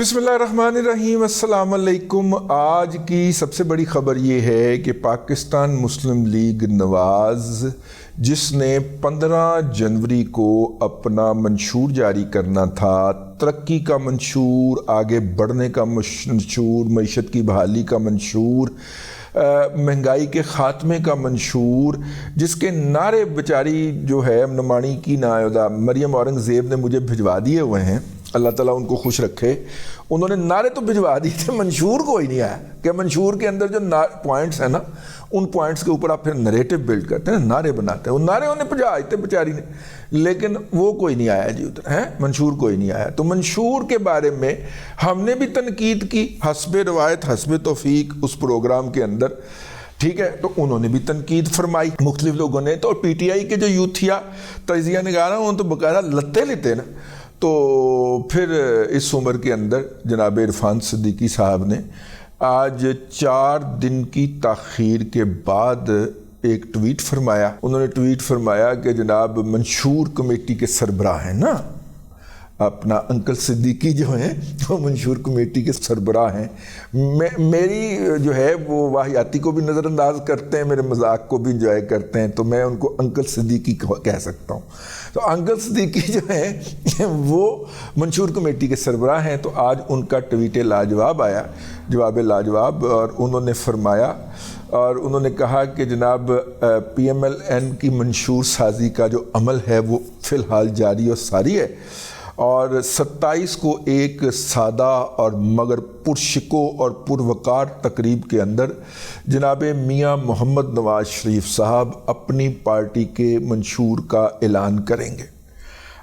بسم اللہ الرحمن الرحیم، السلام علیکم۔ آج کی سب سے بڑی خبر یہ ہے کہ پاکستان مسلم لیگ نواز، جس نے 15 جنوری کو اپنا منشور جاری کرنا تھا، ترقی کا منشور، آگے بڑھنے کا منشور، معیشت کی بحالی کا منشور، مہنگائی کے خاتمے کا منشور، جس کے نعرے بیچاری جو ہے نمانی کی نائدہ مریم اورنگزیب نے مجھے بھجوا دیے ہوئے ہیں، اللہ تعالیٰ ان کو خوش رکھے۔ انہوں نے نعرے تو بھجوا دیے تھے، منشور کوئی نہیں آیا کہ منشور کے اندر جو پوائنٹس ہیں نا، ان پوائنٹس کے اوپر آپ پھر نریٹو بلڈ کرتے ہیں، نعرے بناتے ہیں۔ وہ نعرے انہیں بھجوائے تھے بیچاری نے، لیکن وہ کوئی نہیں آیا جی ادھر ہے، منشور کوئی نہیں آیا۔ تو منشور کے بارے میں ہم نے بھی تنقید کی، حسب روایت حسب توفیق اس پروگرام کے اندر، ٹھیک ہے۔ تو انہوں نے بھی تنقید فرمائی مختلف لوگوں نے۔ تو پی ٹی آئی کے جو یوتھیا تجزیہ نگار ہیں، ان تو باقاعدہ لتے لیتے نا۔ تو پھر اس عمر کے اندر جناب عرفان صدیقی صاحب نے آج 4 دن کی تاخیر کے بعد ایک ٹویٹ فرمایا۔ انہوں نے ٹویٹ فرمایا کہ جناب منشور کمیٹی کے سربراہ ہیں نا، اپنا انکل صدیقی جو ہیں وہ منشور کمیٹی کے سربراہ ہیں، میری جو ہے وہ واحیاتی کو بھی نظر انداز کرتے ہیں، میرے مذاق کو بھی انجوائے کرتے ہیں، تو میں ان کو انکل صدیقی کہہ سکتا ہوں۔ تو انکل صدیقی جو ہیں وہ منشور کمیٹی کے سربراہ ہیں۔ تو آج ان کا ٹویٹ لاجواب آیا، جواب لاجواب، اور انہوں نے فرمایا اور انہوں نے کہا کہ جناب پی ایم ایل این کی منشور سازی کا جو عمل ہے وہ فی الحال جاری اور ساری ہے، اور 27 کو ایک سادہ اور مگر پرشکو اور پروقار تقریب کے اندر جناب میاں محمد نواز شریف صاحب اپنی پارٹی کے منشور کا اعلان کریں گے۔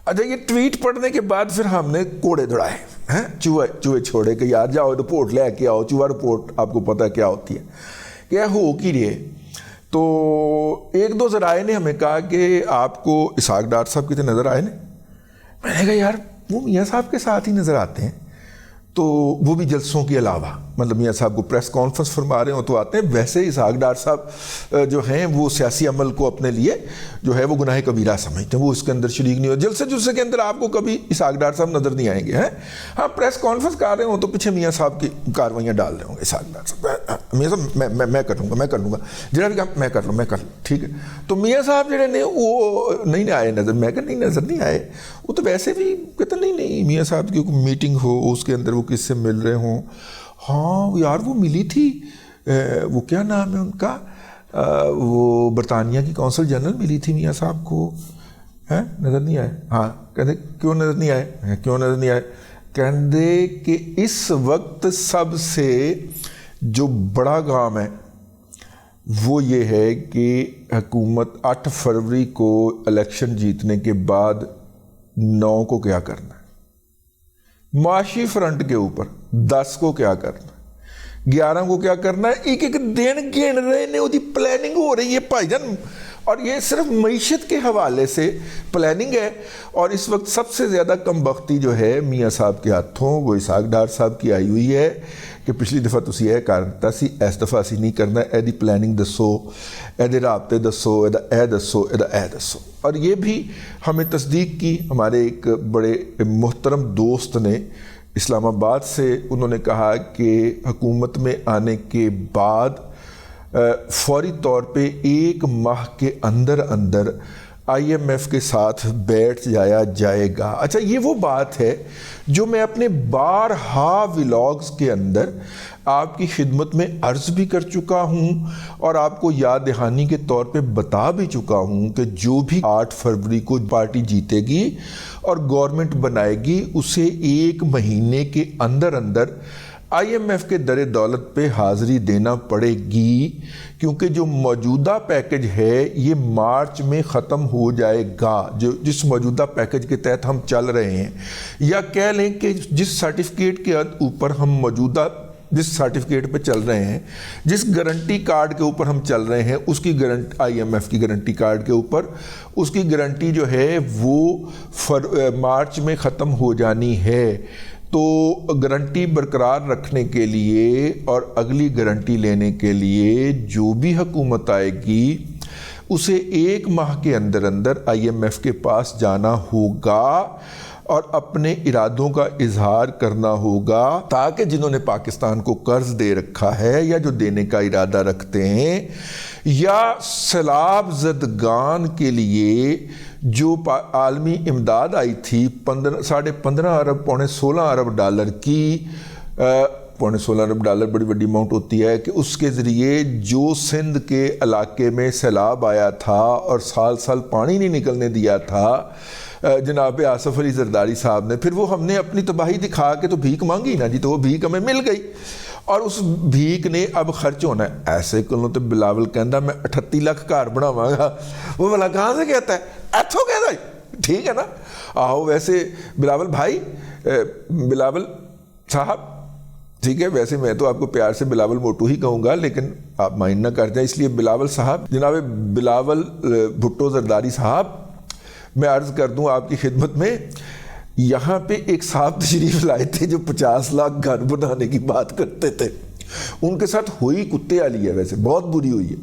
اچھا، یہ ٹویٹ پڑھنے کے بعد پھر ہم نے کوڑے دوڑائے ہیں، چوہے چھوڑے کہ یار جاؤ رپورٹ لے کے آؤ، چوہا رپورٹ آپ کو پتہ کیا ہوتی ہے، کیا ہو کی رہے۔ تو ایک دو ذرائع نے ہمیں کہا کہ آپ کو اسحاق ڈار صاحب کتنے نظر آئے نے؟ میں نے کہا یار وہ میاں صاحب کے ساتھ ہی نظر آتے ہیں، تو وہ بھی جلسوں کے علاوہ، مطلب میاں صاحب کو پریس کانفرنس فرما رہے ہوں تو آتے ہیں۔ ویسے اسحاق ڈار صاحب جو ہیں وہ سیاسی عمل کو اپنے لیے جو ہے وہ گناہ کبیرہ سمجھتے ہیں، وہ اس کے اندر شریک نہیں ہو۔ جلسے کے اندر آپ کو کبھی اسحاق ڈار صاحب نظر نہیں آئیں گے ہیں۔ ہاں، پریس کانفرنس کر رہے ہوں تو پیچھے میاں صاحب کی کاروائیاں ڈال رہے ہوں گے اسحاق ڈار صاحب، میاں صاحب میں کر لوں گا جڑا بھی کام میں کر لوں، ٹھیک ہے۔ تو میاں صاحب جڑے نے وہ نہیں آئے نظر، میں کہ نہیں نظر نہیں آئے، وہ تو ویسے بھی کہتے نہیں میاں صاحب کی کوئی میٹنگ ہو اس کے اندر وہ کس سے مل رہے ہوں۔ ہاں یار وہ ملی تھی، وہ کیا نام ہے ان کا، وہ برطانیہ کی کونسل جنرل ملی تھی میاں صاحب کو، نظر نہیں آئے۔ ہاں کہتے کیوں نظر نہیں آئے؟ کہتے کہ اس وقت سب سے جو بڑا کام ہے وہ یہ ہے کہ حکومت 8 فروری کو الیکشن جیتنے کے بعد 9 کو کیا کرنا ہے، معاشی فرنٹ کے اوپر 10 کو کیا کرنا ہے، 11 کو کیا کرنا ہے، ایک دن گن رہے نے، وہ دی پلاننگ ہو رہی ہے بھائی جان، اور یہ صرف معیشت کے حوالے سے پلاننگ ہے۔ اور اس وقت سب سے زیادہ کم بختی جو ہے میاں صاحب کے ہاتھوں وہ اسحاق ڈار صاحب کی آئی ہوئی ہے کہ پچھلی دفعہ تسی یہ کرتا سی، اس دفعہ اسی نہیں کرنا، اے دی پلاننگ دسو، اے دے رابطے دسو، اے دسو۔ اور یہ بھی ہمیں تصدیق کی ہمارے ایک بڑے محترم دوست نے اسلام آباد سے، انہوں نے کہا کہ حکومت میں آنے کے بعد فوری طور پہ 1 ماہ کے اندر آئی ایم ایف کے ساتھ بیٹھ جایا جائے گا۔ اچھا، یہ وہ بات ہے جو میں اپنے بارہا ولاگز کے اندر آپ کی خدمت میں عرض بھی کر چکا ہوں اور آپ کو یاد دہانی کے طور پہ بتا بھی چکا ہوں کہ جو بھی 8 فروری کو پارٹی جیتے گی اور گورنمنٹ بنائے گی، اسے 1 مہینے کے اندر آئی ایم ایف کے در دولت پہ حاضری دینا پڑے گی، کیونکہ جو موجودہ پیکج ہے یہ مارچ میں ختم ہو جائے گا، جس موجودہ پیکج کے تحت ہم چل رہے ہیں، یا کہہ لیں کہ جس سرٹیفکیٹ کے اوپر ہم موجودہ جس سرٹیفکیٹ پہ چل رہے ہیں، جس گارنٹی کارڈ کے اوپر ہم چل رہے ہیں، اس کی گارنٹی آئی ایم ایف کی گارنٹی کارڈ کے اوپر اس کی گارنٹی جو ہے وہ مارچ میں ختم ہو جانی ہے۔ تو گارنٹی برقرار رکھنے کے لیے اور اگلی گارنٹی لینے کے لیے جو بھی حکومت آئے گی اسے 1 ماہ کے اندر آئی ایم ایف کے پاس جانا ہوگا اور اپنے ارادوں کا اظہار کرنا ہوگا تاکہ جنہوں نے پاکستان کو قرض دے رکھا ہے یا جو دینے کا ارادہ رکھتے ہیں یا سیلاب زدگان کے لیے جو عالمی امداد آئی تھی 15.5 ارب پونے 16 ارب ڈالر کی پونے 16 ارب ڈالر بڑی بڑی اماؤنٹ ہوتی ہے کہ اس کے ذریعے جو سندھ کے علاقے میں سیلاب آیا تھا اور سال سال پانی نہیں نکلنے دیا تھا جناب آصف علی زرداری صاحب نے، پھر وہ ہم نے اپنی تباہی دکھا کے تو بھیک مانگی نا جی، تو وہ بھیک ہمیں مل گئی اور اس بھیک نے اب خرچ ہونا ہے۔ ایسے کلوں تو بلاول کہندا میں 38 لاکھ گھر بناواں گا، وہ بلا کہاں سے کہتا ہے؟ ایتھوں کہتا ہے، ٹھیک ہے نا۔ آہو ویسے بلاول بھائی، بلاول صاحب، ٹھیک ہے، ویسے میں تو آپ کو پیار سے بلاول موٹو ہی کہوں گا لیکن آپ مائنڈ نہ کر جائیں، اس لیے بلاول صاحب، جناب بلاول بھٹو زرداری صاحب، میں عرض کر دوں آپ کی خدمت میں، یہاں پہ ایک صاحب تشریف لائے تھے جو 50 لاکھ گھر بنانے کی بات کرتے تھے، ان کے ساتھ ہوئی کتے والی ہے، ویسے بہت بری ہوئی ہے۔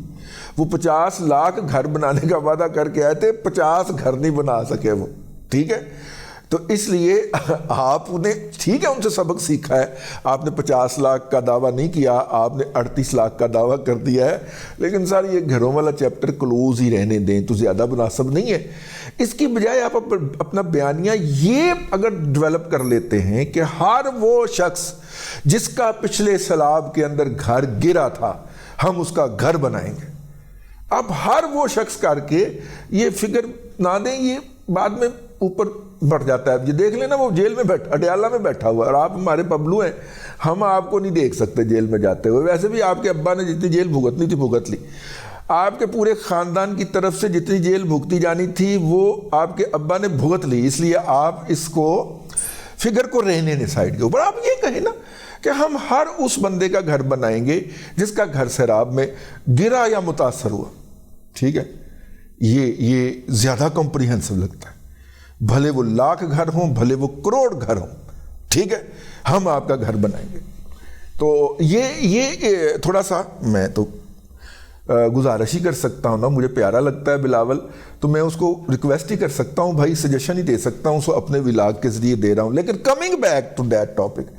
وہ 50 لاکھ گھر بنانے کا وعدہ کر کے آئے تھے، 50 گھر نہیں بنا سکے وہ، ٹھیک ہے۔ تو اس لیے آپ نے ٹھیک ہے ان سے سبق سیکھا ہے، آپ نے 50 لاکھ کا دعویٰ نہیں کیا، آپ نے 38 لاکھ کا دعویٰ کر دیا ہے، لیکن سر یہ گھروں والا چیپٹر کلوز ہی رہنے دیں تو زیادہ مناسب نہیں ہے۔ اس کی بجائے آپ اپنا بیانیہ یہ اگر ڈیولپ کر لیتے ہیں کہ ہر وہ شخص جس کا پچھلے سیلاب کے اندر گھر گرا تھا ہم اس کا گھر بنائیں گے، اب ہر وہ شخص کر کے یہ فگر نہ دیں، یہ بعد میں اوپر بڑھ جاتا ہے۔ یہ دیکھ لینا وہ جیل میں بیٹھا، اڈیالہ میں بیٹھا ہوا، اور آپ ہمارے پبلو ہیں، ہم آپ کو نہیں دیکھ سکتے جیل میں جاتے ہوئے۔ ویسے بھی آپ کے ابا نے جتنی جیل بھگتنی تھی بھگت لی، آپ کے پورے خاندان کی طرف سے جتنی جیل بھگتی جانی تھی وہ آپ کے ابا نے بھگت لی، اس لیے آپ اس کو فگر کو رہنے دیں سائڈ کے اوپر۔ آپ یہ کہیں نا کہ ہم ہر اس بندے کا گھر بنائیں گے جس کا گھر سیلاب میں گرا یا متاثر ہوا، ٹھیک ہے۔ یہ زیادہ کمپریہنسو لگتا ہے، بھلے وہ لاکھ گھر ہوں، بھلے وہ کروڑ گھر ہوں، ٹھیک ہے، ہم آپ کا گھر بنائیں گے۔ تو یہ تھوڑا سا میں تو گزارش ہی کر سکتا ہوں نا، مجھے پیارا لگتا ہے بلاول، تو میں اس کو ریکویسٹ ہی کر سکتا ہوں، بھائی سجیشن ہی دے سکتا ہوں، سو اپنے ولاگ کے ذریعے دے رہا ہوں۔ لیکن coming back to that topic,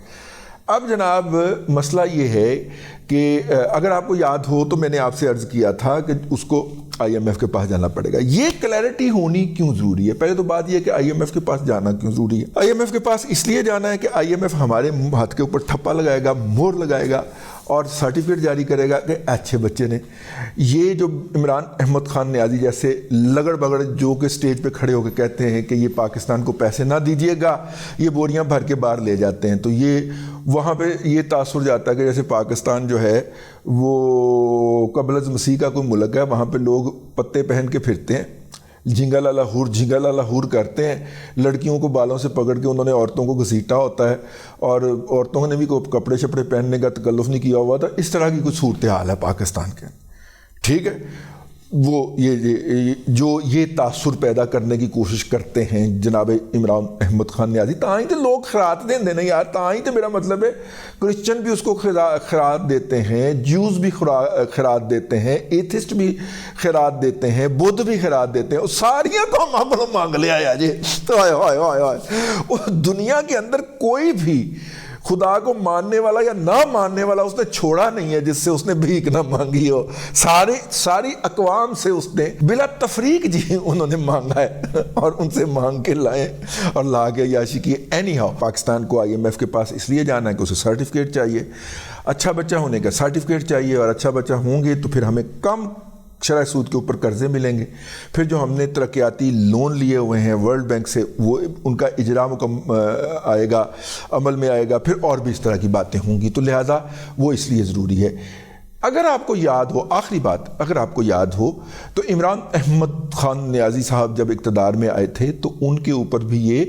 اب جناب مسئلہ یہ ہے کہ اگر آپ کو یاد ہو تو میں نے آپ سے عرض کیا تھا کہ اس کو آئی ایم ایف کے پاس جانا پڑے گا۔ یہ کلیئرٹی ہونی کیوں ضروری ہے؟ پہلے تو بات یہ ہے کہ آئی ایم ایف کے پاس جانا کیوں ضروری ہے؟ آئی ایم ایف کے پاس اس لیے جانا ہے کہ آئی ایم ایف ہمارے ہاتھ کے اوپر ٹھپا لگائے گا، مہر لگائے گا اور سرٹیفکیٹ جاری کرے گا کہ اچھے بچے نے یہ جو عمران احمد خان نیازی جیسے لگڑ بگڑ جو کہ سٹیج پہ کھڑے ہو کے کہتے ہیں کہ یہ پاکستان کو پیسے نہ دیجیے گا، یہ بوریاں بھر کے باہر لے جاتے ہیں، تو یہ وہاں پہ یہ تاثر جاتا ہے کہ جیسے پاکستان جو ہے وہ قبل از مسیح کا کوئی ملک ہے، وہاں پہ لوگ پتے پہن کے پھرتے ہیں، جھنگا لالا ہور جھنگا لالا ہور کرتے ہیں، لڑکیوں کو بالوں سے پکڑ کے انہوں نے عورتوں کو گھسیٹا ہوتا ہے اور عورتوں نے بھی کوئی کپڑے شپڑے پہننے کا تکلف نہیں کیا ہوا تھا۔ اس طرح کی کچھ صورتحال ہے پاکستان کے، ٹھیک ہے۔ وہ یہ تاثر پیدا کرنے کی کوشش کرتے ہیں جناب عمران احمد خان نیازی، تاں تو لوگ خیرات دیں نا یار، تاں تو میرا مطلب ہے کرسچن بھی اس کو خیرات دیتے ہیں، جیوز بھی خیرات دیتے ہیں، ایتھسٹ بھی خیرات دیتے ہیں، بدھ بھی خیرات دیتے ہیں، اور ساریاں تو ہم اپنا مانگ لیا ہے جی۔ دنیا کے اندر کوئی بھی خدا کو ماننے والا یا نہ ماننے والا اس نے چھوڑا نہیں ہے جس سے اس نے بھیک نہ مانگی ہو، ساری اقوام سے اس نے بلا تفریق جی انہوں نے مانگا ہے اور ان سے مانگ کے لائے اور لا کے عیاشی کی۔ اینی ہاؤ پاکستان کو آئی ایم ایف کے پاس اس لیے جانا ہے کہ اسے سرٹیفکیٹ چاہیے، اچھا بچہ ہونے کا سرٹیفکیٹ چاہیے، اور اچھا بچہ ہوں گے تو پھر ہمیں کم شرح سود کے اوپر قرضے ملیں گے، پھر جو ہم نے ترقیاتی لون لیے ہوئے ہیں ورلڈ بینک سے وہ ان کا اجرا آئے گا، عمل میں آئے گا، پھر اور بھی اس طرح کی باتیں ہوں گی، تو لہٰذا وہ اس لیے ضروری ہے۔ اگر آپ کو یاد ہو، آخری بات، اگر آپ کو یاد ہو تو عمران احمد خان نیازی صاحب جب اقتدار میں آئے تھے تو ان کے اوپر بھی یہ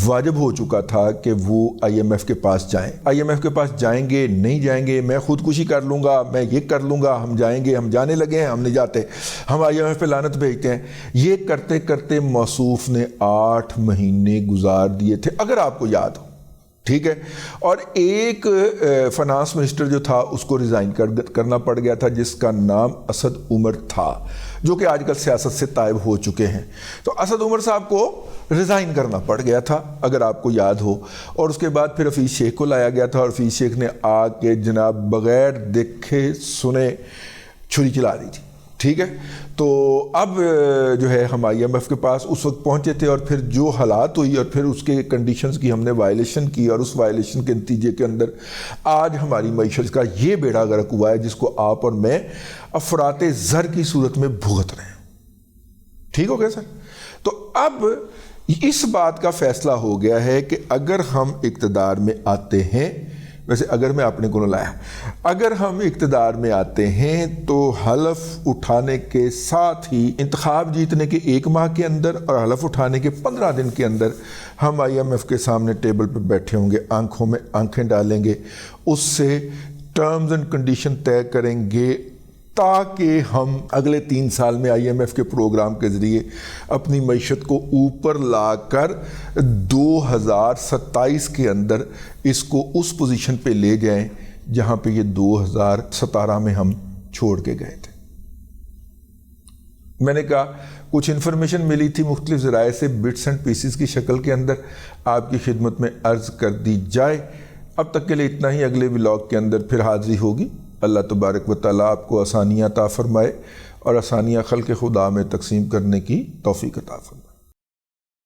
واجب ہو چکا تھا کہ وہ آئی ایم ایف کے پاس جائیں۔ آئی ایم ایف کے پاس جائیں گے نہیں جائیں گے، میں خودکشی کر لوں گا، میں یہ کر لوں گا، ہم جائیں گے، ہم جانے لگے ہیں، ہم نہیں جاتے، ہم آئی ایم ایف پہ لعنت بھیجتے ہیں، یہ کرتے کرتے موصوف نے 8 مہینے گزار دیے تھے۔ اگر آپ کو یاد ہو ٹھیک ہے. اور ایک فنانس منسٹر جو تھا اس کو ریزائن کرنا پڑ گیا تھا، جس کا نام اسد عمر تھا، جو کہ آج کل سیاست سے طائب ہو چکے ہیں. تو اسد عمر صاحب کو ریزائن کرنا پڑ گیا تھا، اگر آپ کو یاد ہو. اور اس کے بعد پھر حفیظ شیخ کو لایا گیا تھا، اور حفیظ شیخ نے آ کے جناب بغیر دیکھے سنے چھری چلا دی تھی. ٹھیک ہے. تو اب جو ہے ہم آئی ایم ایف کے پاس اس وقت پہنچے تھے، اور پھر جو حالات ہوئی اور پھر اس کے کنڈیشنز کی ہم نے وائلیشن کی، اور اس وائلیشن کے نتیجے کے اندر آج ہماری معیشت کا یہ بیڑا غرق ہوا ہے، جس کو آپ اور میں افراط زر کی صورت میں بھگت رہے ہیں. ٹھیک ہو گیا سر؟ تو اب اس بات کا فیصلہ ہو گیا ہے کہ اگر ہم اقتدار میں آتے ہیں، ویسے اگر میں اپنے کو نہ لایا، اگر ہم اقتدار میں آتے ہیں تو حلف اٹھانے کے ساتھ ہی انتخاب جیتنے کے 1 ماہ کے اندر اور حلف اٹھانے کے 15 دن کے اندر ہم آئی ایم ایف کے سامنے ٹیبل پہ بیٹھے ہوں گے، آنکھوں میں آنکھیں ڈالیں گے، اس سے ٹرمز اینڈ کنڈیشن طے کریں گے، تاکہ ہم اگلے 3 سال میں آئی ایم ایف کے پروگرام کے ذریعے اپنی معیشت کو اوپر لا کر 2027 کے اندر اس کو اس پوزیشن پہ لے جائیں جہاں پہ یہ 2017 میں ہم چھوڑ کے گئے تھے. میں نے کہا کچھ انفارمیشن ملی تھی مختلف ذرائع سے، بٹس اینڈ پیسز کی شکل کے اندر آپ کی خدمت میں عرض کر دی جائے. اب تک کے لیے اتنا ہی. اگلے ولاگ کے اندر پھر حاضری ہوگی. اللہ تبارک و تعالیٰ آپ کو آسانیاں عطا فرمائے اور آسانیاں خلق خدا میں تقسیم کرنے کی توفیق عطا فرمائے.